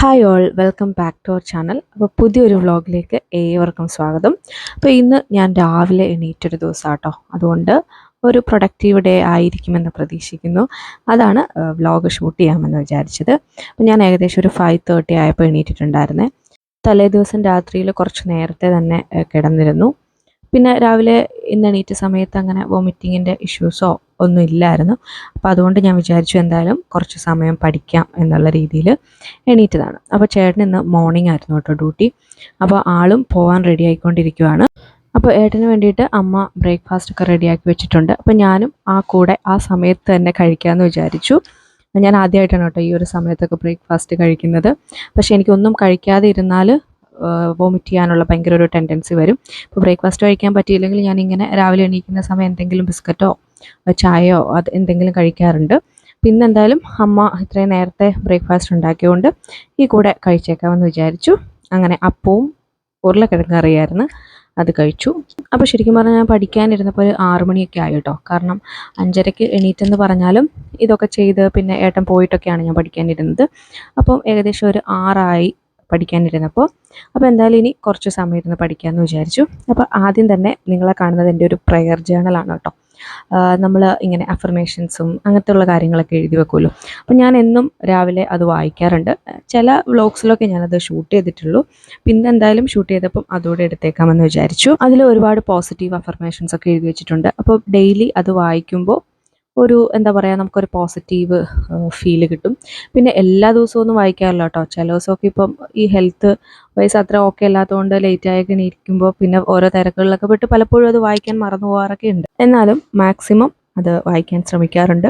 Hi all, welcome back to our channel. അപ്പോൾ പുതിയൊരു വ്ളോഗിലേക്ക് ഏവർക്കും സ്വാഗതം. അപ്പോൾ ഇന്ന് ഞാൻ രാവിലെ എണീറ്റൊരു ദിവസം കേട്ടോ, അതുകൊണ്ട് ഒരു പ്രൊഡക്റ്റീവ് ഡേ ആയിരിക്കുമെന്ന് പ്രതീക്ഷിക്കുന്നു. അതാണ് വ്ളോഗ് ഷൂട്ട് ചെയ്യാമെന്ന് വിചാരിച്ചത്. അപ്പോൾ ഞാൻ ഏകദേശം ഒരു 5:30 ആയപ്പോൾ എണീറ്റിട്ടുണ്ടായിരുന്നേ. തലേ ദിവസം രാത്രിയിൽ കുറച്ച് നേരത്തെ തന്നെ കിടന്നിരുന്നു. പിന്നെ രാവിലെ ഇന്ന് എണീറ്റ സമയത്ത് അങ്ങനെ വോമിറ്റിങ്ങിൻ്റെ ഇഷ്യൂസോ ഒന്നും ഇല്ലായിരുന്നു. അപ്പോൾ അതുകൊണ്ട് ഞാൻ വിചാരിച്ചു എന്തായാലും കുറച്ച് സമയം പഠിക്കാം എന്നുള്ള രീതിയിൽ എണീറ്റതാണ്. അപ്പോൾ ചേട്ടൻ ഇന്ന് മോർണിംഗ് ആയിരുന്നു കേട്ടോ ഡ്യൂട്ടി. അപ്പോൾ ആളും പോകാൻ റെഡി ആയിക്കൊണ്ടിരിക്കുകയാണ്. അപ്പോൾ ഏട്ടന് വേണ്ടിയിട്ട് അമ്മ ബ്രേക്ക്ഫാസ്റ്റ് ഒക്കെ റെഡിയാക്കി വെച്ചിട്ടുണ്ട്. അപ്പോൾ ഞാനും ആ കൂടെ ആ സമയത്ത് തന്നെ കഴിക്കാമെന്ന് വിചാരിച്ചു. ഞാൻ ആദ്യമായിട്ടാണ് കേട്ടോ ഈ ഒരു സമയത്തൊക്കെ ബ്രേക്ക്ഫാസ്റ്റ് കഴിക്കുന്നത്. പക്ഷേ എനിക്കൊന്നും കഴിക്കാതെ ഇരുന്നാൽ വോമിറ്റ് ചെയ്യാനുള്ള ഭയങ്കര ഒരു ടെൻഡൻസി വരും. ഇപ്പോൾ ബ്രേക്ക്ഫാസ്റ്റ് കഴിക്കാൻ പറ്റിയില്ലെങ്കിൽ ഞാനിങ്ങനെ രാവിലെ എണീക്കുന്ന സമയം എന്തെങ്കിലും ബിസ്ക്കറ്റോ ചായയോ അത് എന്തെങ്കിലും കഴിക്കാറുണ്ട്. പിന്നെ എന്തായാലും അമ്മ ഇത്രയും നേരത്തെ ബ്രേക്ക്ഫാസ്റ്റ് ഉണ്ടാക്കിയതുകൊണ്ട് ഈ കൂടെ കഴിച്ചേക്കാമെന്ന് വിചാരിച്ചു. അങ്ങനെ അപ്പവും ഉരുളക്കിഴങ്ങ് കറിയായിരുന്നു, അത് കഴിച്ചു. അപ്പോൾ ശരിക്കും പറഞ്ഞാൽ ഞാൻ പഠിക്കാനിരുന്നപ്പോൾ 6 മണിയൊക്കെ ആയി കേട്ടോ. കാരണം 5:30 എണീറ്റെന്ന് പറഞ്ഞാലും ഇതൊക്കെ ചെയ്ത് പിന്നെ ഏട്ടൻ പോയിട്ടൊക്കെയാണ് ഞാൻ പഠിക്കാനിരുന്നത്. അപ്പം ഏകദേശം ഒരു 6 പഠിക്കാനിരുന്നപ്പോൾ. അപ്പോൾ എന്തായാലും ഇനി കുറച്ച് സമയം ഇരുന്ന് പഠിക്കാമെന്ന് വിചാരിച്ചു. അപ്പോൾ ആദ്യം തന്നെ നിങ്ങളെ കാണുന്നത് എൻ്റെ ഒരു പ്രെയർ ജേണലാണ് കേട്ടോ. നമ്മൾ ഇങ്ങനെ അഫർമേഷൻസും അങ്ങനത്തെ ഉള്ള കാര്യങ്ങളൊക്കെ എഴുതി വെക്കുമല്ലോ. അപ്പോൾ ഞാൻ എന്നും രാവിലെ അത് വായിക്കാറുണ്ട്. ചില വ്ളോഗ്സിലൊക്കെ ഞാനത് ഷൂട്ട് ചെയ്തിട്ടുള്ളൂ. പിന്നെ എന്തായാലും ഷൂട്ട് ചെയ്തപ്പം അതോടെ എടുത്തേക്കാമെന്ന് വിചാരിച്ചു. അതിൽ ഒരുപാട് പോസിറ്റീവ് അഫർമേഷൻസ് ഒക്കെ എഴുതി വെച്ചിട്ടുണ്ട്. അപ്പോൾ ഡെയിലി അത് വായിക്കുമ്പോൾ ഒരു എന്താ പറയുക, നമുക്കൊരു പോസിറ്റീവ് ഫീല് കിട്ടും. പിന്നെ എല്ലാ ദിവസവും ഒന്നും വായിക്കാറില്ല കേട്ടോ. ചില ദിവസമൊക്കെ ഇപ്പം ഈ ഹെൽത്ത് വൈസ് അത്ര ഓക്കെ അല്ലാത്തതുകൊണ്ട് ലേറ്റായൊക്കെ എണീക്കുമ്പോൾ പിന്നെ ഓരോ തിരക്കുകളിലൊക്കെ പെട്ട് പലപ്പോഴും അത് വായിക്കാൻ മറന്നു പോകാറൊക്കെ ഉണ്ട്. എന്നാലും മാക്സിമം അത് വായിക്കാൻ ശ്രമിക്കാറുണ്ട്.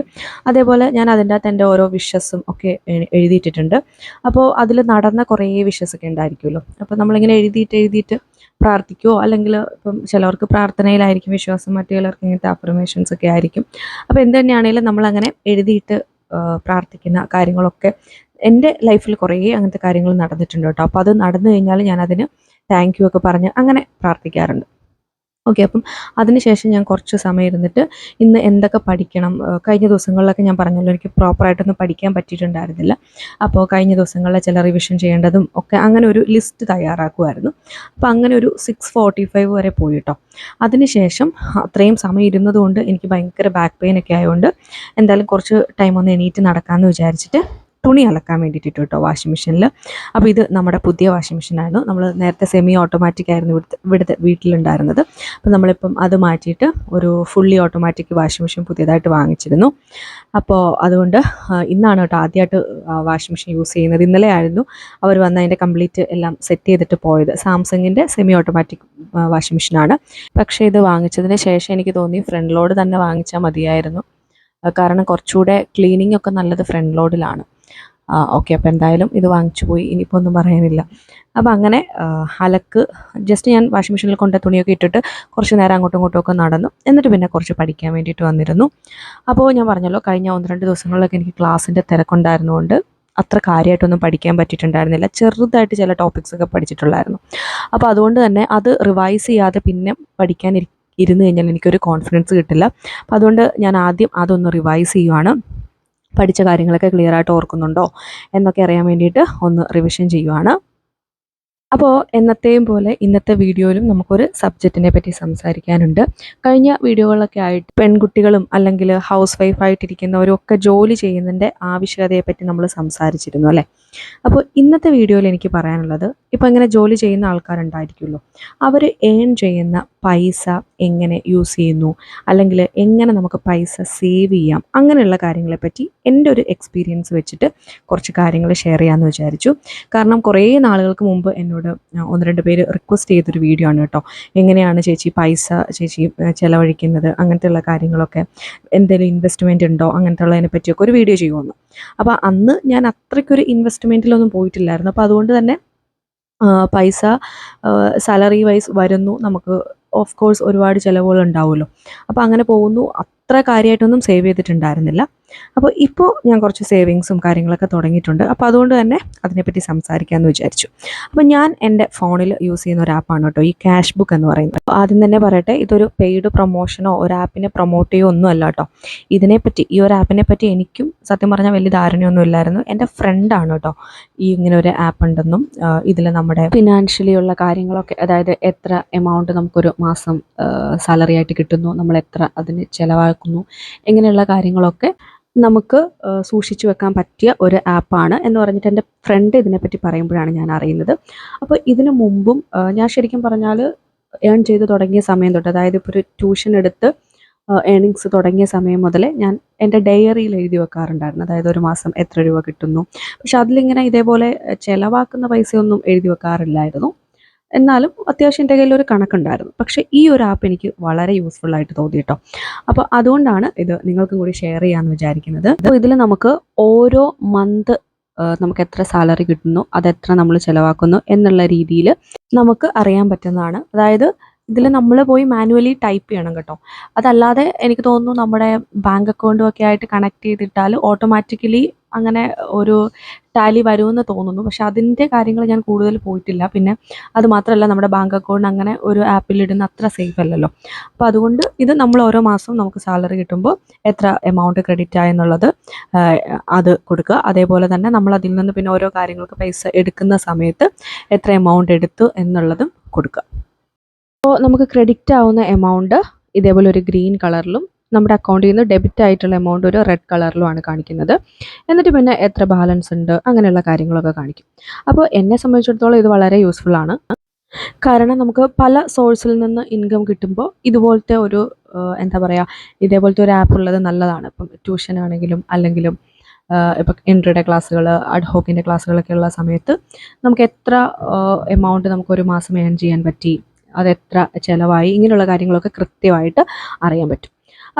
അതേപോലെ ഞാൻ അതിൻ്റെ അകത്ത് എൻ്റെ ഓരോ വിഷസും ഒക്കെ എഴുതിയിട്ടിട്ടുണ്ട്. അപ്പോൾ അതിൽ നടന്ന കുറേ വിഷസൊക്കെ ഉണ്ടായിരിക്കുമല്ലോ. അപ്പോൾ നമ്മളിങ്ങനെ എഴുതിയിട്ട് പ്രാർത്ഥിക്കുമോ, അല്ലെങ്കിൽ ഇപ്പം ചിലവർക്ക് പ്രാർത്ഥനയിലായിരിക്കും വിശ്വാസം, മറ്റു ചിലർക്ക് ഇങ്ങനത്തെ അഫർമേഷൻസ് ഒക്കെ ആയിരിക്കും. അപ്പോൾ എന്ത് തന്നെയാണെങ്കിലും നമ്മളങ്ങനെ എഴുതിയിട്ട് പ്രാർത്ഥിക്കുന്ന കാര്യങ്ങളൊക്കെ എൻ്റെ ലൈഫിൽ കുറേ അങ്ങനത്തെ കാര്യങ്ങൾ നടന്നിട്ടുണ്ട് കേട്ടോ. അപ്പോൾ അത് നടന്നു കഴിഞ്ഞാൽ ഞാനതിന് താങ്ക് യു ഒക്കെ പറഞ്ഞ് അങ്ങനെ പ്രാർത്ഥിക്കാറുണ്ട്. ഓക്കെ, അപ്പം അതിനുശേഷം ഞാൻ കുറച്ച് സമയം ഇരുന്നിട്ട് ഇന്ന് എന്തൊക്കെ പഠിക്കണം, കഴിഞ്ഞ ദിവസങ്ങളിലൊക്കെ ഞാൻ പറഞ്ഞല്ലോ എനിക്ക് പ്രോപ്പറായിട്ടൊന്നും പഠിക്കാൻ പറ്റിയിട്ടുണ്ടായിരുന്നില്ല. അപ്പോൾ കഴിഞ്ഞ ദിവസങ്ങളിലെ ചില റിവിഷൻ ചെയ്യേണ്ടതും ഒക്കെ അങ്ങനെ ഒരു ലിസ്റ്റ് തയ്യാറാക്കുമായിരുന്നു. അപ്പോൾ അങ്ങനെ ഒരു 6:45 വരെ പോയി കേട്ടോ. അതിനുശേഷം അത്രയും സമയം ഇരുന്നതുകൊണ്ട് എനിക്ക് ഭയങ്കര ബാക്ക് പെയിൻ ഒക്കെ ആയതുകൊണ്ട് എന്തായാലും കുറച്ച് ടൈം ഒന്ന് എണീറ്റ് നടക്കാമെന്ന് വിചാരിച്ചിട്ട് തുണി അലക്കാൻ വേണ്ടിയിട്ട് കേട്ടോ വാഷിംഗ് മെഷീനിൽ. അപ്പോൾ ഇത് നമ്മുടെ പുതിയ വാഷിംഗ് മെഷീനായിരുന്നു. നമ്മൾ നേരത്തെ സെമി ഓട്ടോമാറ്റിക് ആയിരുന്നു ഇവിടുത്തെ വീട്ടിലുണ്ടായിരുന്നത്. അപ്പോൾ നമ്മളിപ്പം അത് മാറ്റിയിട്ട് ഒരു ഫുള്ളി ഓട്ടോമാറ്റിക് വാഷിംഗ് മെഷീൻ പുതിയതായിട്ട് വാങ്ങിച്ചിരുന്നു. അപ്പോൾ അതുകൊണ്ട് ഇന്നാണ് കേട്ടോ ആദ്യമായിട്ട് വാഷിംഗ് മെഷീൻ യൂസ് ചെയ്യുന്നത്. ഇന്നലെ ആയിരുന്നു അവർ വന്ന് അതിൻ്റെ കംപ്ലീറ്റ് എല്ലാം സെറ്റ് ചെയ്തിട്ട് പോയത്. സാംസങ്ങിൻ്റെ സെമി ഓട്ടോമാറ്റിക് വാഷിംഗ് മെഷീനാണ്. പക്ഷേ ഇത് വാങ്ങിച്ചതിന് ശേഷം എനിക്ക് തോന്നി ഫ്രണ്ട് ലോഡ് തന്നെ വാങ്ങിച്ചാൽ മതിയായിരുന്നു. കാരണം കുറച്ചുകൂടെ ക്ലീനിങ് ഒക്കെ നല്ലത് ഫ്രണ്ട് ലോഡിലാണ്. ഓക്കെ, അപ്പോൾ എന്തായാലും ഇത് വാങ്ങിച്ചു പോയി, ഇനിയിപ്പോൾ ഒന്നും പറയാനില്ല. അപ്പോൾ അങ്ങനെ അലക്ക് ജസ്റ്റ് ഞാൻ വാഷിംഗ് മെഷീനിൽ കൊണ്ട് തുണിയൊക്കെ ഇട്ടിട്ട് കുറച്ച് നേരം അങ്ങോട്ടും ഇങ്ങോട്ടും ഒക്കെ നടന്നു. എന്നിട്ട് പിന്നെ കുറച്ച് പഠിക്കാൻ വേണ്ടിയിട്ട് വന്നിരുന്നു. അപ്പോൾ ഞാൻ പറഞ്ഞല്ലോ കഴിഞ്ഞ 1-2 ദിവസങ്ങളിലൊക്കെ എനിക്ക് ക്ലാസ്സിൻ്റെ തിരക്കുണ്ടായിരുന്നുകൊണ്ട് അത്ര കാര്യമായിട്ടൊന്നും പഠിക്കാൻ പറ്റിയിട്ടുണ്ടായിരുന്നില്ല. ചെറുതായിട്ട് ചില ടോപ്പിക്സൊക്കെ പഠിച്ചിട്ടുള്ളായിരുന്നു. അപ്പോൾ അതുകൊണ്ട് തന്നെ അത് റിവൈസ് ചെയ്യാതെ പിന്നെ പഠിക്കാൻ ഇരുന്ന് കഴിഞ്ഞാൽ എനിക്കൊരു കോൺഫിഡൻസ് കിട്ടില്ല. അപ്പോൾ അതുകൊണ്ട് ഞാൻ ആദ്യം അതൊന്ന് റിവൈസ് ചെയ്യുവാണ്. പഠിച്ച കാര്യങ്ങളൊക്കെ ക്ലിയർ ആയിട്ട് ഓർക്കുന്നുണ്ടോ എന്നൊക്കെ അറിയാൻ വേണ്ടിയിട്ട് ഒന്ന് റിവിഷൻ ചെയ്യുവാണ്. അപ്പോൾ എന്നത്തെയും പോലെ ഇന്നത്തെ വീഡിയോയിലും നമുക്കൊരു സബ്ജക്റ്റിനെ പറ്റി സംസാരിക്കാനുണ്ട്. കഴിഞ്ഞ വീഡിയോകളൊക്കെ ആയിട്ട് പെൺകുട്ടികളും അല്ലെങ്കിൽ ഹൗസ് വൈഫായിട്ടിരിക്കുന്നവരും ഒക്കെ ജോലി ചെയ്യുന്നതിൻ്റെ ആവശ്യകതയെപ്പറ്റി നമ്മൾ സംസാരിച്ചിരുന്നു അല്ലേ. അപ്പോൾ ഇന്നത്തെ വീഡിയോയിൽ എനിക്ക് പറയാനുള്ളത്, ഇപ്പോൾ ഇങ്ങനെ ജോലി ചെയ്യുന്ന ആൾക്കാരുണ്ടായിരിക്കുമല്ലോ, അവർ ഏൺ ചെയ്യുന്ന പൈസ എങ്ങനെ യൂസ് ചെയ്യുന്നു, അല്ലെങ്കിൽ എങ്ങനെ നമുക്ക് പൈസ സേവ് ചെയ്യാം, അങ്ങനെയുള്ള കാര്യങ്ങളെപ്പറ്റി എൻ്റെ ഒരു എക്സ്പീരിയൻസ് വെച്ചിട്ട് കുറച്ച് കാര്യങ്ങൾ ഷെയർ ചെയ്യാമെന്ന് വിചാരിച്ചു. കാരണം കുറേ നാളുകൾക്ക് മുമ്പ് എന്നോട് 1-2 പേര് റിക്വസ്റ്റ് ചെയ്തൊരു വീഡിയോ ആണ് കേട്ടോ. എങ്ങനെയാണ് ചേച്ചി പൈസ ചിലവഴിക്കുന്നത്, അങ്ങനത്തെയുള്ള കാര്യങ്ങളൊക്കെ, എന്തെങ്കിലും ഇൻവെസ്റ്റ്മെൻറ്റ് ഉണ്ടോ, അങ്ങനത്തെ ഉള്ളതിനെ പറ്റിയൊക്കെ ഒരു വീഡിയോ ചെയ്യുമെന്ന്. അപ്പോൾ അന്ന് ഞാൻ അത്രയ്ക്കൊരു ഇൻവെസ്റ്റ്മെൻറ്റിലൊന്നും പോയിട്ടില്ലായിരുന്നു. അപ്പോൾ അതുകൊണ്ട് തന്നെ പൈസ സാലറി വൈസ് വരുന്നു, നമുക്ക് ഓഫ് കോഴ്സ് ഒരുപാട് ചിലവുകൾ ഉണ്ടാവുമല്ലോ. അപ്പോൾ അങ്ങനെ പോകുന്നു, അത്ര കാര്യമായിട്ടൊന്നും സേവ് ചെയ്തിട്ടുണ്ടായിരുന്നില്ല. അപ്പോൾ ഇപ്പോൾ ഞാൻ കുറച്ച് സേവിങ്സും കാര്യങ്ങളൊക്കെ തുടങ്ങിയിട്ടുണ്ട്. അപ്പോൾ അതുകൊണ്ട് തന്നെ അതിനെപ്പറ്റി സംസാരിക്കാമെന്ന് വിചാരിച്ചു. അപ്പോൾ ഞാൻ എൻ്റെ ഫോണിൽ യൂസ് ചെയ്യുന്ന ഒരു ആപ്പാണ് കേട്ടോ ഈ ക്യാഷ് ബുക്ക് എന്ന് പറയുന്നത്. അപ്പോൾ ആദ്യം തന്നെ പറയട്ടെ, ഇതൊരു പെയ്ഡ് പ്രൊമോഷനോ ഒരു ആപ്പിനെ പ്രൊമോട്ട് ചെയ്യുകയോ ഒന്നും അല്ല കേട്ടോ. ഇതിനെപ്പറ്റി, ഈ ഒരു ആപ്പിനെ പറ്റി എനിക്കും സത്യം പറഞ്ഞാൽ വലിയ ധാരണയൊന്നും ഇല്ലായിരുന്നു. എൻ്റെ ഫ്രണ്ടാണ് കേട്ടോ ഈ ഇങ്ങനെ ഒരു ആപ്പ് ഉണ്ടെന്നും ഇതിൽ നമ്മുടെ ഫിനാൻഷ്യലി ഉള്ള കാര്യങ്ങളൊക്കെ, അതായത് എത്ര എമൗണ്ട് നമുക്കൊരു മാസം സാലറി ആയിട്ട് കിട്ടുന്നു, നമ്മൾ എത്ര അതിന് ചിലവാക്കുന്നു, ഇങ്ങനെയുള്ള കാര്യങ്ങളൊക്കെ നമുക്ക് സൂക്ഷിച്ചു വെക്കാൻ പറ്റിയ ഒരു ആപ്പാണ് എന്ന് പറഞ്ഞിട്ട് എൻ്റെ ഫ്രണ്ട് ഇതിനെപ്പറ്റി പറയുമ്പോഴാണ് ഞാൻ അറിയുന്നത്. അപ്പോൾ ഇതിനു മുമ്പും ഞാൻ ശരിക്കും പറഞ്ഞാൽ ഏൺ ചെയ്ത് തുടങ്ങിയ സമയം തൊട്ട്, അതായത് ഇപ്പോൾ ഒരു ട്യൂഷൻ എടുത്ത് ഏണിങ്സ് തുടങ്ങിയ സമയം മുതലേ ഞാൻ എൻ്റെ ഡയറിയിൽ എഴുതി വെക്കാറുണ്ടായിരുന്നു. അതായത് ഒരു മാസം എത്ര രൂപ കിട്ടുന്നു. പക്ഷെ അതിലിങ്ങനെ ഇതേപോലെ ചിലവാക്കുന്ന പൈസയൊന്നും എഴുതി വെക്കാറില്ലായിരുന്നു. എന്നാലും അത്യാവശ്യം എൻ്റെ കയ്യിൽ ഒരു കണക്കുണ്ടായിരുന്നു. പക്ഷേ ഈ ഒരു ആപ്പ് എനിക്ക് വളരെ യൂസ്ഫുൾ ആയിട്ട് തോന്നി കേട്ടോ. അപ്പോൾ അതുകൊണ്ടാണ് ഇത് നിങ്ങൾക്കും കൂടി ഷെയർ ചെയ്യാമെന്ന് വിചാരിക്കുന്നത്. അപ്പോൾ ഇതിൽ നമുക്ക് ഓരോ മന്ത് നമുക്ക് എത്ര സാലറി കിട്ടുന്നു, അതെത്ര നമ്മൾ ചിലവാക്കുന്നു എന്നുള്ള രീതിയിൽ നമുക്ക് അറിയാൻ പറ്റുന്നതാണ്. അതായത് ഇതിൽ നമ്മൾ പോയി മാനുവലി ടൈപ്പ് ചെയ്യണം കേട്ടോ. അതല്ലാതെ എനിക്ക് തോന്നുന്നു നമ്മുടെ ബാങ്ക് അക്കൗണ്ടും ഒക്കെ ആയിട്ട് കണക്ട് ചെയ്തിട്ടാൽ ഓട്ടോമാറ്റിക്കലി അങ്ങനെ ഒരു ടാലി വരുമെന്ന് തോന്നുന്നു. പക്ഷെ അതിൻ്റെ കാര്യങ്ങൾ ഞാൻ കൂടുതൽ പോയിട്ടില്ല. പിന്നെ അത് മാത്രമല്ല, നമ്മുടെ ബാങ്ക് അക്കൗണ്ട് അങ്ങനെ ഒരു ആപ്പിലിടുന്ന അത്ര സേഫ് അല്ലല്ലോ. അപ്പോൾ അതുകൊണ്ട് ഇത് നമ്മൾ ഓരോ മാസവും നമുക്ക് സാലറി കിട്ടുമ്പോൾ എത്ര എമൗണ്ട് ക്രെഡിറ്റ് ആയെന്നുള്ളത് അത് കൊടുക്കുക. അതേപോലെ തന്നെ നമ്മൾ അതിൽ നിന്ന് പിന്നെ ഓരോ കാര്യങ്ങൾക്ക് പൈസ എടുക്കുന്ന സമയത്ത് എത്ര എമൗണ്ട് എടുത്തു എന്നുള്ളതും കൊടുക്കുക. അപ്പോൾ നമുക്ക് ക്രെഡിറ്റ് ആവുന്ന എമൗണ്ട് ഇതേപോലെ ഒരു ഗ്രീൻ കളറിലും നമ്മുടെ അക്കൗണ്ടിൽ നിന്ന് ഡെബിറ്റ് ആയിട്ടുള്ള എമൗണ്ട് ഒരു റെഡ് കളറിലുമാണ് കാണിക്കുന്നത്. എന്നിട്ട് പിന്നെ എത്ര ബാലൻസ് ഉണ്ട് അങ്ങനെയുള്ള കാര്യങ്ങളൊക്കെ കാണിക്കും. അപ്പോൾ എന്നെ സംബന്ധിച്ചിടത്തോളം ഇത് വളരെ യൂസ്ഫുൾ ആണ്. കാരണം നമുക്ക് പല സോഴ്സിൽ നിന്ന് ഇൻകം കിട്ടുമ്പോൾ ഇതുപോലത്തെ ഒരു എന്താ പറയുക, ഇതേപോലത്തെ ഒരു ആപ്പ് ഉള്ളത് നല്ലതാണ്. ഇപ്പം ട്യൂഷൻ ആണെങ്കിലും അല്ലെങ്കിലും ഇപ്പം എൻട്രിയുടെ ക്ലാസ്സുകൾ, അഡ്ഹോക്കിൻ്റെ ക്ലാസ്സുകളൊക്കെ ഉള്ള സമയത്ത് നമുക്ക് എത്ര എമൗണ്ട് നമുക്കൊരു മാസം ഏൺ ചെയ്യാൻ പറ്റി, അതെത്ര ചിലവായി, ഇങ്ങനെയുള്ള കാര്യങ്ങളൊക്കെ കൃത്യമായിട്ട് അറിയാൻ പറ്റും.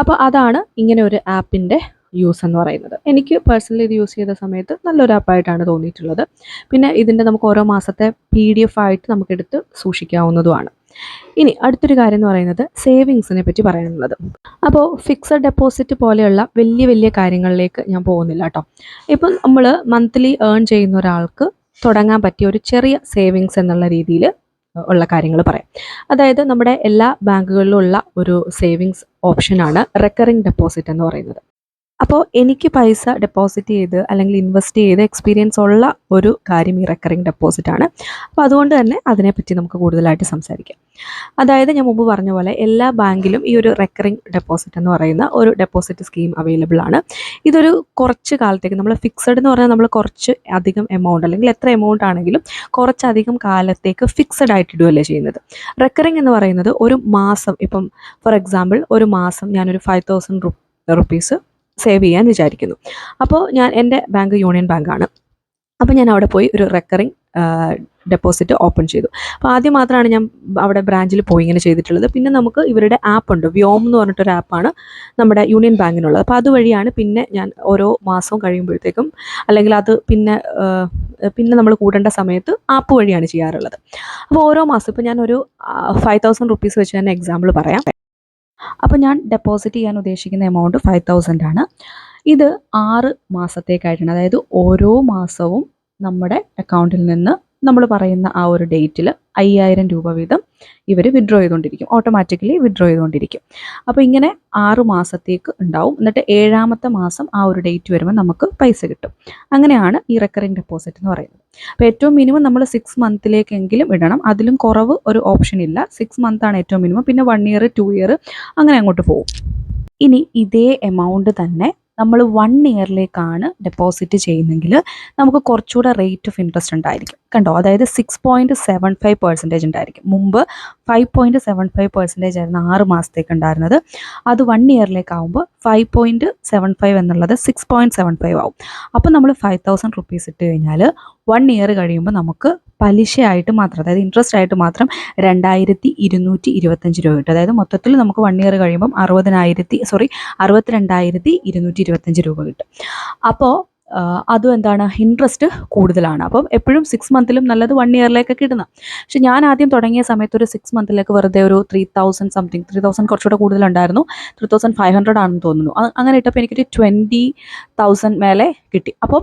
അപ്പോൾ അതാണ് ഇങ്ങനെ ഒരു ആപ്പിൻ്റെ യൂസ് എന്ന് പറയുന്നത്. എനിക്ക് പേഴ്സണലി ഇത് യൂസ് ചെയ്ത സമയത്ത് നല്ലൊരു ആപ്പായിട്ടാണ് തോന്നിയിട്ടുള്ളത്. പിന്നെ ഇതിൻ്റെ നമുക്ക് ഓരോ മാസത്തെ PDF ആയിട്ട് നമുക്കെടുത്ത് സൂക്ഷിക്കാവുന്നതുമാണ്. ഇനി അടുത്തൊരു കാര്യം എന്ന് പറയുന്നത് സേവിങ്സിനെ പറ്റി പറയാനുള്ളത്. അപ്പോൾ ഫിക്സഡ് ഡെപ്പോസിറ്റ് പോലെയുള്ള വലിയ വലിയ കാര്യങ്ങളിലേക്ക് ഞാൻ പോകുന്നില്ല കേട്ടോ. ഇപ്പം നമ്മൾ മന്ത്ലി ഏൺ ചെയ്യുന്ന ഒരാൾക്ക് തുടങ്ങാൻ പറ്റിയ ഒരു ചെറിയ സേവിങ്സ് എന്നുള്ള രീതിയിൽ ഉള്ള കാര്യങ്ങൾ പറയാം. അതായത് നമ്മുടെ എല്ലാ ബാങ്കുകളിലും ഉള്ള ഒരു സേവിങ്സ് ഓപ്ഷനാണ് റെക്കറിംഗ് ഡെപ്പോസിറ്റ് എന്ന് പറയുന്നത്. അപ്പോൾ എനിക്ക് പൈസ ഡെപ്പോസിറ്റ് ചെയ്ത് അല്ലെങ്കിൽ ഇൻവെസ്റ്റ് ചെയ്ത് എക്സ്പീരിയൻസ് ഉള്ള ഒരു കാര്യം ഈ റെക്കറിംഗ് ഡെപ്പോസിറ്റ് ആണ്. അപ്പോൾ അതുകൊണ്ട് തന്നെ അതിനെപ്പറ്റി നമുക്ക് കൂടുതലായിട്ട് സംസാരിക്കാം. അതായത് ഞാൻ മുമ്പ് പറഞ്ഞ പോലെ എല്ലാ ബാങ്കിലും ഈ ഒരു റെക്കറിംഗ് ഡെപ്പോസിറ്റ് എന്ന് പറയുന്ന ഒരു ഡെപ്പോസിറ്റ് സ്കീം അവൈലബിൾ ആണ്. ഇതൊരു കുറച്ച് കാലത്തേക്ക്, നമ്മൾ ഫിക്സഡ് എന്ന് പറഞ്ഞാൽ നമ്മൾ കുറച്ച് അധികം എമൗണ്ട് അല്ലെങ്കിൽ എത്ര എമൗണ്ട് ആണെങ്കിലും കുറച്ചധികം കാലത്തേക്ക് ഫിക്സഡ് ആയിട്ട് ഇടുകയല്ലേ ചെയ്യുന്നത്. റെക്കറിംഗ് എന്ന് പറയുന്നത് ഒരു മാസം, ഇപ്പം ഫോർ എക്സാമ്പിൾ ഒരു മാസം ഞാനൊരു 5000 റുപ്പീസ് സേവ് ചെയ്യാൻ വിചാരിക്കുന്നു. അപ്പോൾ എൻ്റെ ബാങ്ക് യൂണിയൻ ബാങ്കാണ്. അപ്പോൾ ഞാൻ അവിടെ പോയി ഒരു റെക്കറിംഗ് ഡെപ്പോസിറ്റ് ഓപ്പൺ ചെയ്തു. അപ്പോൾ ആദ്യം മാത്രമാണ് ഞാൻ അവിടെ ബ്രാഞ്ചിൽ പോയി ഇങ്ങനെ ചെയ്തിട്ടുള്ളത്. പിന്നെ നമുക്ക് ഇവരുടെ ആപ്പുണ്ട്, വ്യോം എന്ന് പറഞ്ഞിട്ടൊരു ആപ്പാണ് നമ്മുടെ യൂണിയൻ ബാങ്കിനുള്ളത്. അപ്പോൾ അതുവഴിയാണ് പിന്നെ ഞാൻ ഓരോ മാസവും കഴിയുമ്പോഴത്തേക്കും, അല്ലെങ്കിൽ അത് പിന്നെ നമ്മൾ കൂടേണ്ട സമയത്ത് ആപ്പ് വഴിയാണ് ചെയ്യാറുള്ളത്. അപ്പോൾ ഓരോ മാസം ഇപ്പോൾ ഞാനൊരു 5000 റുപ്പീസ് വെച്ച് തന്നെ എക്സാമ്പിൾ പറയാം. അപ്പോൾ ഞാൻ ഡെപ്പോസിറ്റ് ചെയ്യാൻ ഉദ്ദേശിക്കുന്ന എമൗണ്ട് 5000 ആണ്. ഇത് 6 മാസത്തേക്കായിട്ടാണ്. അതായത് ഓരോ മാസവും നമ്മുടെ അക്കൗണ്ടിൽ നിന്ന് നമ്മൾ പറയുന്ന ആ ഒരു ഡേറ്റിൽ 5000 രൂപ വീതം ഇവർ വിഡ്രോ ചെയ്തുകൊണ്ടിരിക്കും, ഓട്ടോമാറ്റിക്കലി വിഡ്രോ ചെയ്തുകൊണ്ടിരിക്കും. അപ്പോൾ ഇങ്ങനെ 6 മാസത്തേക്ക് ഉണ്ടാവും. എന്നിട്ട് 7ാമത്തെ മാസം ആ ഒരു ഡേറ്റ് വരുമ്പോൾ നമുക്ക് പൈസ കിട്ടും. അങ്ങനെയാണ് ഈ റെക്കറിംഗ് ഡെപ്പോസിറ്റ് എന്ന് പറയുന്നത്. അപ്പോൾ ഏറ്റവും മിനിമം നമ്മൾ 6 മന്തിലേക്കെങ്കിലും ഇടണം. അതിലും കുറവ് ഒരു ഓപ്ഷൻ ഇല്ല. 6 മന്താണ് ഏറ്റവും മിനിമം. പിന്നെ 1 ഇയർ 2 ഇയർ അങ്ങനെ അങ്ങോട്ട് പോകും. ഇനി ഇതേ എമൗണ്ട് തന്നെ നമ്മൾ 1 ഇയറിലേക്കാണ് ഡെപ്പോസിറ്റ് ചെയ്യുന്നതെങ്കിൽ നമുക്ക് കുറച്ചുകൂടെ റേറ്റ് ഓഫ് ഇൻട്രസ്റ്റ് ഉണ്ടായിരിക്കും. കണ്ടോ, അതായത് 6.75% ഉണ്ടായിരിക്കും. മുമ്പ് 5.75% ആയിരുന്നു 6 മാസത്തേക്ക് ഉണ്ടായിരുന്നത്. അത് 1 ഇയറിലേക്കാവുമ്പോൾ 5.75 എന്നുള്ളത് 6.75 ആവും. അപ്പോൾ നമ്മൾ 5000 റുപ്പീസ് ഇട്ട് കഴിഞ്ഞാൽ 1 ഇയർ കഴിയുമ്പോൾ നമുക്ക് പലിശയായിട്ട് മാത്രം, അതായത് ഇൻട്രസ്റ്റ് ആയിട്ട് മാത്രം 2225 രൂപ കിട്ടും. അതായത് മൊത്തത്തിൽ നമുക്ക് 1 ഇയർ കഴിയുമ്പം 62,225 രൂപ കിട്ടും. അപ്പോൾ അതും എന്താണ് ഇൻട്രസ്റ്റ് കൂടുതലാണ്. അപ്പം എപ്പോഴും 6 മന്തിലും നല്ലത് 1 ഇയറിലേക്കൊക്കെ ഇടുന്നത്. പക്ഷെ ഞാൻ ആദ്യം തുടങ്ങിയ സമയത്ത് ഒരു 6 മന്തിലേക്ക് വെറുതെ ഒരു 3000 സംതിങ്, 3000 കുറച്ചുകൂടെ കൂടുതലുണ്ടായിരുന്നു, 3500 ആണെന്ന് തോന്നുന്നു. അങ്ങനെ ഇട്ടപ്പോൾ എനിക്കൊരു 20,000 മേലെ കിട്ടി. അപ്പോൾ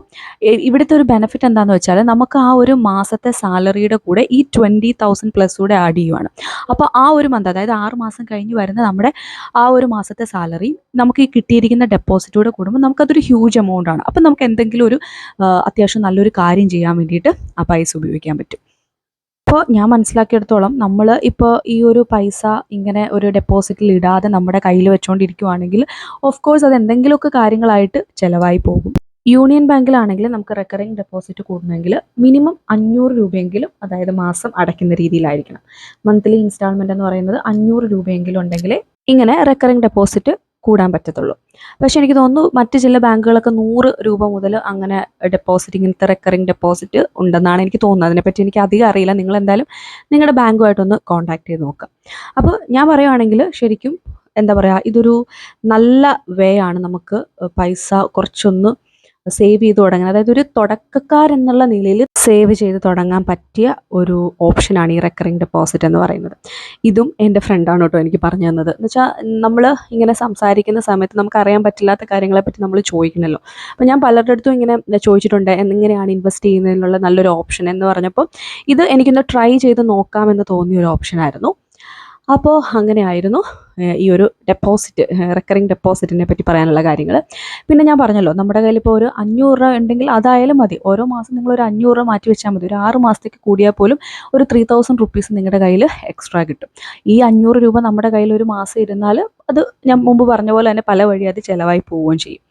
ഇവിടുത്തെ ഒരു ബെനിഫിറ്റ് എന്താണെന്ന് വെച്ചാൽ നമുക്ക് ആ ഒരു മാസത്തെ സാലറിയുടെ കൂടെ ഈ 20,000 പ്ലസ് കൂടെ ആഡ് ചെയ്യുവാണ്. അപ്പോൾ ആ ഒരു മന്ത്, അതായത് 6 മാസം കഴിഞ്ഞ് വരുന്ന നമ്മുടെ ആ ഒരു മാസത്തെ സാലറി നമുക്ക് ഈ കിട്ടിയിരിക്കുന്ന ഡെപ്പോസിറ്റോടെ കൂടുമ്പോൾ നമുക്കതൊരു ഹ്യൂജ് എമൗണ്ട് ആണ്. അപ്പം നമുക്ക് എന്തെങ്കിലും ഒരു അത്യാവശ്യം നല്ലൊരു കാര്യം ചെയ്യാൻ വേണ്ടിയിട്ട് ആ പൈസ ഉപയോഗിക്കാൻ പറ്റും. അപ്പോൾ ഞാൻ മനസ്സിലാക്കിയെടുത്തോളം നമ്മൾ ഇപ്പോൾ ഈ ഒരു പൈസ ഇങ്ങനെ ഒരു ഡെപ്പോസിറ്റിൽ ഇടാതെ നമ്മുടെ കയ്യിൽ വെച്ചുകൊണ്ടിരിക്കുവാണെങ്കിൽ ഓഫ് കോഴ്സ് അത് എന്തെങ്കിലുമൊക്കെ കാര്യങ്ങളായിട്ട് ചിലവായി പോകും. യൂണിയൻ ബാങ്കിലാണെങ്കിൽ നമുക്ക് റെക്കറിങ് ഡെപ്പോസിറ്റ് കൂടണമെങ്കിൽ മിനിമം 500 രൂപയെങ്കിലും, അതായത് മാസം അടയ്ക്കുന്ന രീതിയിലായിരിക്കണം. മന്ത്ലി ഇൻസ്റ്റാൾമെൻ്റ് എന്ന് പറയുന്നത് 500 രൂപയെങ്കിലും ഉണ്ടെങ്കിലേ ഇങ്ങനെ റെക്കറിങ് ഡെപ്പോസിറ്റ് കൂടാൻ പറ്റത്തുള്ളൂ. പക്ഷെ എനിക്ക് തോന്നുന്നു മറ്റ് ചില ബാങ്കുകളൊക്കെ 100 രൂപ മുതൽ അങ്ങനെ ഡെപ്പോസിറ്റ്, ഇങ്ങനത്തെ റെക്കറിങ് ഡെപ്പോസിറ്റ് ഉണ്ടെന്നാണ് എനിക്ക് തോന്നുന്നത്. അതിനെപ്പറ്റി എനിക്ക് അധികം അറിയില്ല. നിങ്ങൾ എന്തായാലും നിങ്ങളുടെ ബാങ്കുമായിട്ടൊന്ന് കോൺടാക്ട് ചെയ്ത് നോക്കുക. അപ്പോൾ ഞാൻ പറയുവാണെങ്കിൽ ശരിക്കും എന്താ പറയുക, ഇതൊരു നല്ല വേ ആണ് നമുക്ക് പൈസ കുറച്ചൊന്ന് സേവ് ചെയ്ത് തുടങ്ങാൻ. അതായത് ഒരു തുടക്കക്കാരെന്നുള്ള നിലയിൽ സേവ് ചെയ്ത് തുടങ്ങാൻ പറ്റിയ ഒരു ഓപ്ഷനാണ് ഈ റെക്കറിങ് ഡെപ്പോസിറ്റ് എന്ന് പറയുന്നത്. ഇതും എൻ്റെ ഫ്രണ്ടാണ് കേട്ടോ എനിക്ക് പറഞ്ഞു തന്നത്. എന്ന് വെച്ചാൽ നമ്മൾ ഇങ്ങനെ സംസാരിക്കുന്ന സമയത്ത് നമുക്ക് അറിയാൻ പറ്റില്ലാത്ത കാര്യങ്ങളെപ്പറ്റി നമ്മൾ ചോദിക്കണമല്ലോ. അപ്പോൾ ഞാൻ പലരുടെ അടുത്തും ഇങ്ങനെ ചോദിച്ചിട്ടുണ്ട്, എങ്ങനെയാണ് ഇൻവെസ്റ്റ് ചെയ്യുന്നതിനുള്ള നല്ലൊരു ഓപ്ഷൻ എന്ന് പറഞ്ഞപ്പോൾ ഇത് എനിക്കൊന്ന് ട്രൈ ചെയ്ത് നോക്കാമെന്ന് തോന്നിയൊരു ഓപ്ഷനായിരുന്നു. അപ്പോൾ അങ്ങനെയായിരുന്നു ഈ ഒരു ഡെപ്പോസിറ്റ്, റെക്കറിങ് ഡെപ്പോസിറ്റിനെ പറ്റി പറയാനുള്ള കാര്യങ്ങൾ. പിന്നെ ഞാൻ പറഞ്ഞല്ലോ, നമ്മുടെ കയ്യിൽ ഇപ്പോൾ ഒരു 500 രൂപ ഉണ്ടെങ്കിൽ അതായാലും മതി. ഓരോ മാസം നിങ്ങളൊരു 500 രൂപ മാറ്റി വെച്ചാൽ മതി. ഒരു 6 മാസത്തേക്ക് കൂടിയാൽ പോലും ഒരു 3000 റുപ്പീസ് നിങ്ങളുടെ കയ്യിൽ എക്സ്ട്രാ കിട്ടും. ഈ 500 രൂപ നമ്മുടെ കയ്യിൽ ഒരു മാസം ഇരുന്നാൽ അത് ഞാൻ മുമ്പ് പറഞ്ഞ പോലെ തന്നെ പല വഴി അത് ചിലവായി പോവുകയും ചെയ്യും.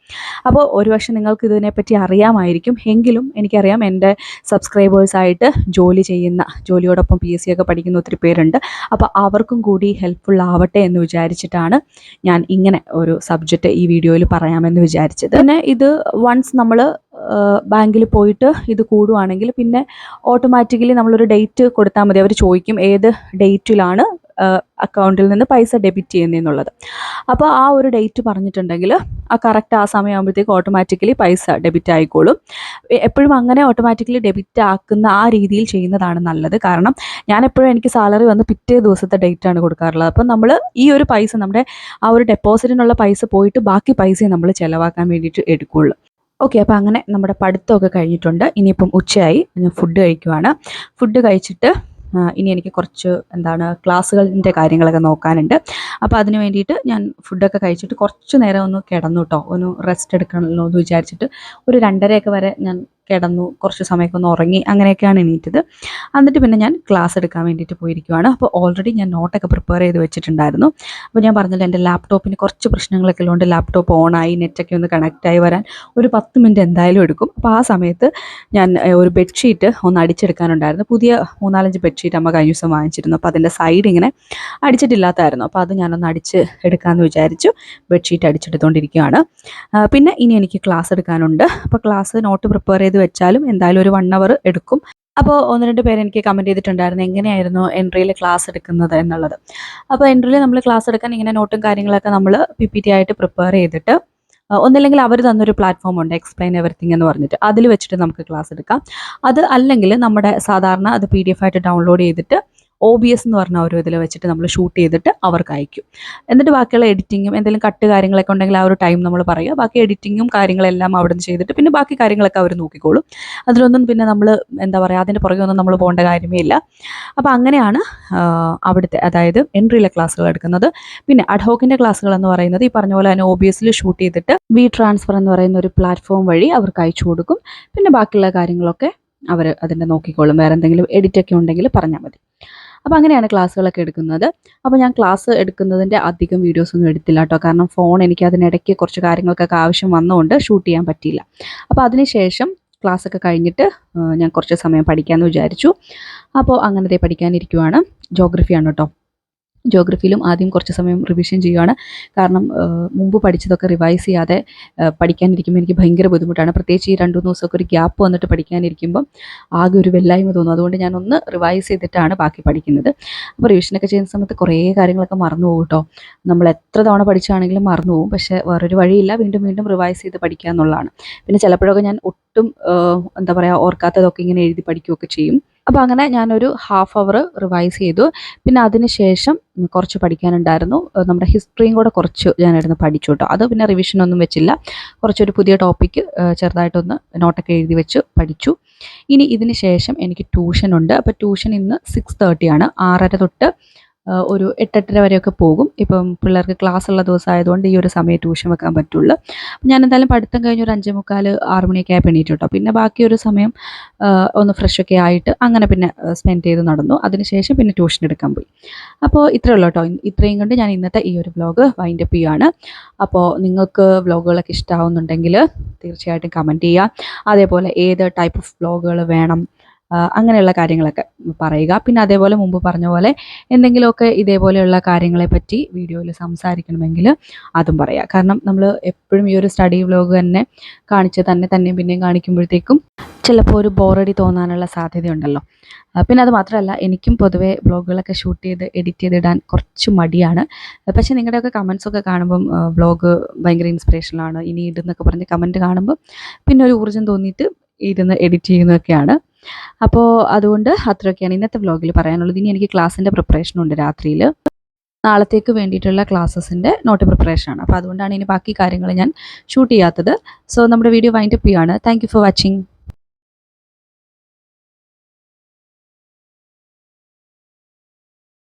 അപ്പോൾ ഒരുപക്ഷെ നിങ്ങൾക്ക് ഇതിനെപ്പറ്റി അറിയാമായിരിക്കും. എങ്കിലും എനിക്കറിയാം എൻ്റെ സബ്സ്ക്രൈബേഴ്സായിട്ട് ജോലി ചെയ്യുന്ന, ജോലിയോടൊപ്പം PSC ഒക്കെ പഠിക്കുന്ന ഒത്തിരി പേരുണ്ട്. അപ്പോൾ അവർക്കും കൂടി ഹെൽപ്ഫുൾ ആവട്ടെ എന്ന് വിചാരിച്ചിട്ടാണ് ഞാൻ ഇങ്ങനെ ഒരു സബ്ജക്റ്റ് ഈ വീഡിയോയിൽ പറയാമെന്ന് വിചാരിച്ചത്. പിന്നെ ഇത് വൺസ് നമ്മൾ ബാങ്കിൽ പോയിട്ട് ഇത് കൂടുവാണെങ്കിൽ പിന്നെ ഓട്ടോമാറ്റിക്കലി നമ്മളൊരു ഡേറ്റ് കൊടുത്താൽ മതി. അവർ ചോദിക്കും ഏത് ഡേറ്റിലാണ് അക്കൗണ്ടിൽ നിന്ന് പൈസ ഡെബിറ്റ് ചെയ്യുന്നതെന്നുള്ളത്. അപ്പോൾ ആ ഒരു ഡേറ്റ് പറഞ്ഞിട്ടുണ്ടെങ്കിൽ ആ കറക്റ്റ് ആ സമയമാകുമ്പോഴത്തേക്ക് ഓട്ടോമാറ്റിക്കലി പൈസ ഡെബിറ്റ് ആയിക്കോളും. എപ്പോഴും അങ്ങനെ ഓട്ടോമാറ്റിക്കലി ഡെബിറ്റ് ആക്കുന്ന ആ രീതിയിൽ ചെയ്യുന്നതാണ് നല്ലത്. കാരണം ഞാൻ എപ്പോഴും എനിക്ക് സാലറി വന്ന് പിറ്റേ ദിവസത്തെ ഡേറ്റാണ് കൊടുക്കാറുള്ളത്. അപ്പം നമ്മൾ ഈ ഒരു പൈസ, നമ്മുടെ ആ ഒരു ഡെപ്പോസിറ്റിനുള്ള പൈസ പോയിട്ട് ബാക്കി പൈസയെ നമ്മൾ ചിലവാക്കാൻ വേണ്ടിയിട്ട് എടുക്കുകയുള്ളൂ. ഓക്കെ, അപ്പോൾ അങ്ങനെ നമ്മുടെ പഠിത്തമൊക്കെ കഴിഞ്ഞിട്ടുണ്ട്. ഇനിയിപ്പം ഉച്ചയായി, ഞാൻ ഫുഡ് കഴിക്കുവാണ്. ഫുഡ് കഴിച്ചിട്ട് ഇനി എനിക്ക് കുറച്ച് ക്ലാസ്സുകളിൻ്റെ കാര്യങ്ങളൊക്കെ നോക്കാനുണ്ട്. അപ്പോൾ അതിന് വേണ്ടിയിട്ട് ഞാൻ ഫുഡൊക്കെ കഴിച്ചിട്ട് കുറച്ച് നേരം ഒന്ന് കിടന്നു കേട്ടോ, ഒന്ന് റെസ്റ്റ് എടുക്കണമല്ലോ എന്ന് വിചാരിച്ചിട്ട് ഒരു 2:30 വരെ ഞാൻ കിടന്നു. കുറച്ച് സമയമൊക്കെ ഒന്ന് ഉറങ്ങി, അങ്ങനെയൊക്കെയാണ് എണീറ്റത്. എന്നിട്ട് പിന്നെ ഞാൻ ക്ലാസ് എടുക്കാൻ വേണ്ടിയിട്ട് പോയിരിക്കുവാണ്. അപ്പോൾ ഓൾറെഡി ഞാൻ നോട്ടൊക്കെ പ്രിപ്പയർ ചെയ്ത് വെച്ചിട്ടുണ്ടായിരുന്നു. അപ്പോൾ ഞാൻ പറഞ്ഞല്ലോ, എൻ്റെ ലാപ്ടോപ്പിന് കുറച്ച് പ്രശ്നങ്ങളൊക്കെ ഉള്ളതുകൊണ്ട് ലാപ്ടോപ്പ് ഓണായി നെറ്റൊക്കെ ഒന്ന് കണക്റ്റായി വരാൻ ഒരു 10 മിനിറ്റ് എന്തായാലും എടുക്കും. അപ്പോൾ ആ സമയത്ത് ഞാൻ ഒരു ബെഡ്ഷീറ്റ് ഒന്ന് അടിച്ചെടുക്കാനുണ്ടായിരുന്നു. പുതിയ 3-4 ബെഡ്ഷീറ്റ് അമ്മ കഴിഞ്ഞ ദിവസം വാങ്ങിച്ചിരുന്നു. അപ്പോൾ അതിൻ്റെ സൈഡ് ഇങ്ങനെ അടിച്ചിട്ടില്ലാത്തായിരുന്നു. അപ്പോൾ അത് ഞാനൊന്ന് അടിച്ച് എടുക്കാമെന്ന് വിചാരിച്ചു. ബെഡ്ഷീറ്റ് അടിച്ചെടുത്തുകൊണ്ടിരിക്കുകയാണ്. പിന്നെ ഇനി എനിക്ക് ക്ലാസ് എടുക്കാനുണ്ട്. അപ്പോൾ ക്ലാസ് നോട്ട് പ്രിപ്പയർ ചെയ്ത് വെച്ചാലും എന്തായാലും ഒരു 1 അവർ എടുക്കും. അപ്പോൾ 1-2 പേര് എനിക്ക് കമൻറ്റ് ചെയ്തിട്ടുണ്ടായിരുന്നു എങ്ങനെയായിരുന്നു എൻട്രിയിൽ ക്ലാസ് എടുക്കുന്നത് എന്നുള്ളത്. അപ്പോൾ എൻട്രിയിൽ നമ്മൾ ക്ലാസ് എടുക്കാൻ ഇങ്ങനെ നോട്ടും കാര്യങ്ങളൊക്കെ നമ്മൾ PPT ആയിട്ട് പ്രിപ്പയർ ചെയ്തിട്ട്, ഒന്നില്ലെങ്കിൽ അവർ തന്നൊരു പ്ലാറ്റ്ഫോം ഉണ്ട്, എക്സ്പ്ലെയിൻ എവറിത്തിങ് എന്ന് പറഞ്ഞിട്ട്, അതിൽ വെച്ചിട്ട് നമുക്ക് ക്ലാസ് എടുക്കാം. അത് അല്ലെങ്കിൽ നമ്മുടെ സാധാരണ അത് PDF ആയിട്ട് ഡൗൺലോഡ് ചെയ്തിട്ട് OBS എന്ന് പറഞ്ഞ ഒരു ഇതിൽ വെച്ചിട്ട് നമ്മൾ ഷൂട്ട് ചെയ്തിട്ട് അവർക്ക് അയക്കും. എന്നിട്ട് ബാക്കിയുള്ള എഡിറ്റിങ്ങും എന്തെങ്കിലും കട്ട് കാര്യങ്ങളൊക്കെ ഉണ്ടെങ്കിൽ ആ ഒരു ടൈം നമ്മൾ പറയുക. ബാക്കി എഡിറ്റിങ്ങും കാര്യങ്ങളെല്ലാം അവിടെ നിന്ന് ചെയ്തിട്ട് പിന്നെ ബാക്കി കാര്യങ്ങളൊക്കെ അവർ നോക്കിക്കോളും. അതിലൊന്നും പിന്നെ നമ്മൾ അതിൻ്റെ പുറകെ ഒന്നും നമ്മൾ പോകേണ്ട കാര്യമേ ഇല്ല. അപ്പോൾ അങ്ങനെയാണ് അവിടുത്തെ, അതായത് എൻട്രിയിലെ ക്ലാസ്സുകൾ എടുക്കുന്നത്. പിന്നെ അഡ്ഹോക്കിൻ്റെ ക്ലാസ്സുകൾ എന്ന് പറയുന്നത് ഈ പറഞ്ഞ പോലെ തന്നെ OBSൽ ഷൂട്ട് ചെയ്തിട്ട് WeTransfer എന്ന് പറയുന്ന ഒരു പ്ലാറ്റ്ഫോം വഴി അവർക്ക് അയച്ചു കൊടുക്കും. പിന്നെ ബാക്കിയുള്ള കാര്യങ്ങളൊക്കെ അവർ അതിൻ്റെ നോക്കിക്കോളും. വേറെ എന്തെങ്കിലും എഡിറ്റൊക്കെ ഉണ്ടെങ്കിൽ പറഞ്ഞാൽ മതി. അപ്പോൾ അങ്ങനെയാണ് ക്ലാസ്സുകളൊക്കെ എടുക്കുന്നത്. അപ്പോൾ ഞാൻ ക്ലാസ് എടുക്കുന്നതിൻ്റെ അധികം വീഡിയോസൊന്നും എടുത്തില്ല കേട്ടോ, കാരണം ഫോൺ എനിക്ക് അതിനിടയ്ക്ക് കുറച്ച് കാര്യങ്ങൾക്കൊക്കെ ആവശ്യം വന്നുകൊണ്ട് ഷൂട്ട് ചെയ്യാൻ പറ്റിയില്ല. അപ്പോൾ അതിനുശേഷം ക്ലാസ്സൊക്കെ കഴിഞ്ഞിട്ട് ഞാൻ കുറച്ച് സമയം പഠിക്കാമെന്ന് വിചാരിച്ചു. അപ്പോൾ അങ്ങനത്തെ പഠിക്കാനിരിക്കുവാണ്. ജോഗ്രഫിയാണ് കേട്ടോ. ജോഗ്രഫിയിലും ആദ്യം കുറച്ച് സമയം റിവിഷൻ ചെയ്യുകയാണ്. കാരണം മുമ്പ് പഠിച്ചതൊക്കെ റിവൈസ് ചെയ്യാതെ പഠിക്കാനിരിക്കുമ്പോൾ എനിക്ക് ഭയങ്കര ബുദ്ധിമുട്ടാണ്. പ്രത്യേകിച്ച് ഈ 2-3 ദിവസമൊക്കെ ഒരു ഗ്യാപ്പ് വന്നിട്ട് പഠിക്കാനിരിക്കുമ്പം ആകെ ഒരു വെല്ലായ്മ തോന്നും. അതുകൊണ്ട് ഞാനൊന്ന് റിവൈസ് ചെയ്തിട്ടാണ് ബാക്കി പഠിക്കുന്നത്. അപ്പോൾ റിവിഷനൊക്കെ ചെയ്യുന്ന സമയത്ത് കുറേ കാര്യങ്ങളൊക്കെ മറന്നു പോകും കേട്ടോ. നമ്മൾ എത്ര തവണ പഠിച്ചാണെങ്കിലും മറന്നു പോകും. പക്ഷേ വേറൊരു വഴിയില്ല, വീണ്ടും വീണ്ടും റിവൈസ് ചെയ്ത് പഠിക്കുക എന്നുള്ളതാണ്. പിന്നെ ചിലപ്പോഴൊക്കെ ഞാൻ ഒട്ടും എന്താ പറയുക, ഓർക്കാത്തതൊക്കെ ഇങ്ങനെ എഴുതി പഠിക്കുകയൊക്കെ ചെയ്യും. അപ്പോൾ അങ്ങനെ ഞാനൊരു ഹാഫ് അവർ റിവൈസ് ചെയ്തു. പിന്നെ അതിന് ശേഷം കുറച്ച് പഠിക്കാനുണ്ടായിരുന്നു. നമ്മുടെ ഹിസ്റ്ററിയും കൂടെ കുറച്ച് ഞാനിരുന്ന് പഠിച്ചു കേട്ടോ. അത് പിന്നെ റിവിഷനൊന്നും വെച്ചില്ല. കുറച്ചൊരു പുതിയ ടോപ്പിക്ക് ചെറുതായിട്ടൊന്ന് നോട്ടൊക്കെ എഴുതി വെച്ച് പഠിച്ചു. ഇനി ഇതിന് ശേഷം എനിക്ക് ട്യൂഷനുണ്ട്. അപ്പോൾ ട്യൂഷൻ ഇന്ന് 6:30 ആണ്. 6:30 തൊട്ട് ഒരു 8-8:30 വരെയൊക്കെ പോകും. ഇപ്പം പിള്ളേർക്ക് ക്ലാസ് ഉള്ള ദിവസം ആയതുകൊണ്ട് ഈ ഒരു സമയം ട്യൂഷൻ വെക്കാൻ പറ്റുള്ളൂ. ഞാൻ എന്തായാലും പഠിത്തം കഴിഞ്ഞ് ഒരു 5:45, 6 മണിയൊക്കെ ആയപ്പോൾ എണീറ്റു കേട്ടോ. പിന്നെ ബാക്കി ഒരു സമയം ഒന്ന് ഫ്രഷൊക്കെ ആയിട്ട് അങ്ങനെ പിന്നെ സ്പെൻഡ് ചെയ്ത് നടന്നു. അതിനുശേഷം പിന്നെ ട്യൂഷൻ എടുക്കാൻ പോയി. അപ്പോൾ ഇത്രയേ ഉള്ളൂ കേട്ടോ. ഇത്രയും കൊണ്ട് ഞാൻ ഇന്നത്തെ ഈ ഒരു വ്ലോഗ് വൈൻഡപ്പ് ചെയ്യുകയാണ്. അപ്പോൾ നിങ്ങൾക്ക് വ്ലോഗുകളൊക്കെ ഇഷ്ടമാവുന്നുണ്ടെങ്കിൽ തീർച്ചയായിട്ടും കമൻറ്റ് ചെയ്യുക. അതേപോലെ ഏത് ടൈപ്പ് ഓഫ് വ്ലോഗുകൾ വേണം, അങ്ങനെയുള്ള കാര്യങ്ങളൊക്കെ പറയുക. പിന്നെ അതേപോലെ മുമ്പ് പറഞ്ഞ പോലെ എന്തെങ്കിലുമൊക്കെ ഇതേപോലെയുള്ള കാര്യങ്ങളെ പറ്റി വീഡിയോയിൽ സംസാരിക്കണമെങ്കിൽ അതും പറയാം. കാരണം നമ്മൾ എപ്പോഴും ഈ ഒരു സ്റ്റഡി വ്ലോഗ് തന്നെ കാണിച്ച് തന്നെയും പിന്നെയും കാണിക്കുമ്പോഴത്തേക്കും ചിലപ്പോൾ ഒരു ബോറടി തോന്നാനുള്ള സാധ്യതയുണ്ടല്ലോ. പിന്നെ അത് മാത്രമല്ല, എനിക്കും പൊതുവേ വ്ലോഗുകളൊക്കെ ഷൂട്ട് ചെയ്ത് എഡിറ്റ് ചെയ്തിടാൻ കുറച്ച് മടിയാണ്. പക്ഷേ നിങ്ങളുടെയൊക്കെ കമൻസൊക്കെ കാണുമ്പം വ്ലോഗ് ഭയങ്കര ഇൻസ്പിറേഷനാണ്, ഇനി ഇടുന്നൊക്കെ പറഞ്ഞ് കമൻറ്റ് കാണുമ്പോൾ പിന്നെ ഒരു ഊർജ്ജം തോന്നിയിട്ട് ഇരുന്ന് എഡിറ്റ് ചെയ്യുന്നതൊക്കെയാണ്. അപ്പോൾ അതുകൊണ്ട് അത്രയൊക്കെയാണ് ഇന്നത്തെ വ്ലോഗിൽ പറയാനുള്ളത്. ഇനി എനിക്ക് ക്ലാസ്സിൻ്റെ പ്രിപ്പറേഷനുണ്ട് രാത്രിയിൽ. നാളത്തേക്ക് വേണ്ടിയിട്ടുള്ള ക്ലാസ്സസിൻ്റെ നോട്ട് പ്രിപ്പറേഷനാണ്. അപ്പോൾ അതുകൊണ്ടാണ് ഇനി ബാക്കി കാര്യങ്ങൾ ഞാൻ ഷൂട്ട് ചെയ്യാത്തത്. സോ നമ്മുടെ വീഡിയോ വൈൻഡപ്പ് ചെയ്യുകയാണ്. Thank you for watching.